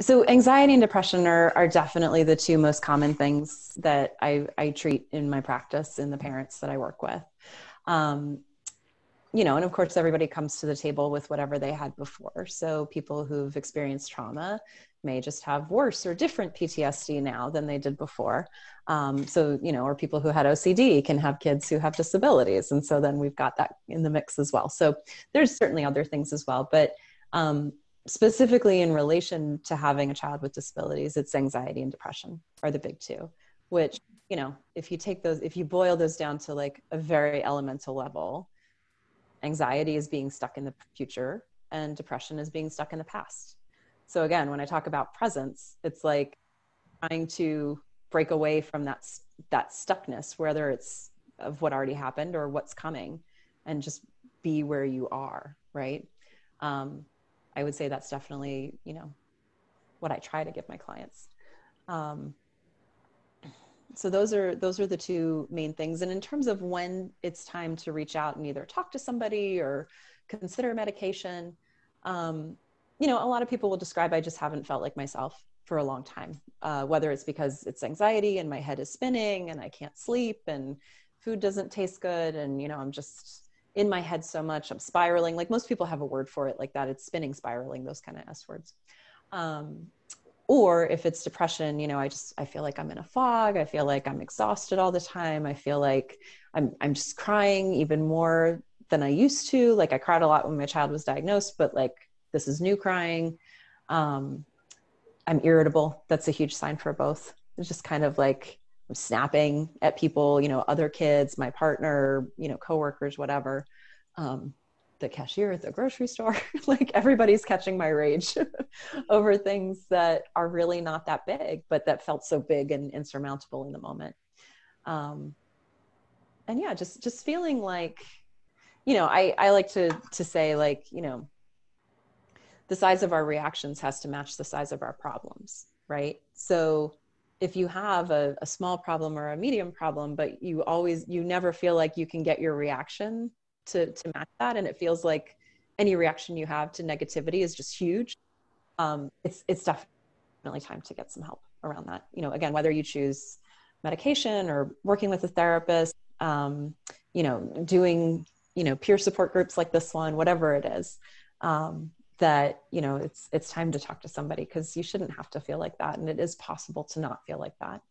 So anxiety and depression are definitely the two most common things that I treat in my practice in the parents that I work with. Um, and of course, everybody comes to the table with whatever they had before. So people who've experienced trauma may just have worse or different PTSD now than they did before. Or people who had OCD can have kids who have disabilities. And so then we've got that in the mix as well. So there's certainly other things as well. But specifically in relation to having a child with disabilities, it's anxiety and depression are the big two, which, if you boil those down to like a very elemental level, anxiety is being stuck in the future and depression is being stuck in the past. So again, when I talk about presence, it's like trying to break away from that stuckness, whether it's of what already happened or what's coming, and just be where you are, right? I would say that's definitely, what I try to give my clients. So those are the two main things. And in terms of when it's time to reach out and either talk to somebody or consider medication, a lot of people will describe, I just haven't felt like myself for a long time, whether it's because it's anxiety and my head is spinning and I can't sleep and food doesn't taste good. And, I'm just in my head so much, I'm spiraling. Like most people have a word for it like that. It's spinning, spiraling, those kind of S words. Or if it's depression, I feel like I'm in a fog. I feel like I'm exhausted all the time. I feel like I'm just crying even more than I used to. Like I cried a lot when my child was diagnosed, but like this is new crying. I'm irritable. That's a huge sign for both. It's just kind of like I'm snapping at people, other kids, my partner, coworkers, whatever. The cashier at the grocery store, like everybody's catching my rage over things that are really not that big, but that felt so big and insurmountable in the moment. And yeah, just feeling like, I like to say like, the size of our reactions has to match the size of our problems, right? So if you have a small problem or a medium problem, but you never feel like you can get your reaction to match that, and it feels like any reaction you have to negativity is just huge, it's definitely time to get some help around that. Again, whether you choose medication or working with a therapist, doing peer support groups like this one, whatever it is, that it's time to talk to somebody, because you shouldn't have to feel like that, and it is possible to not feel like that.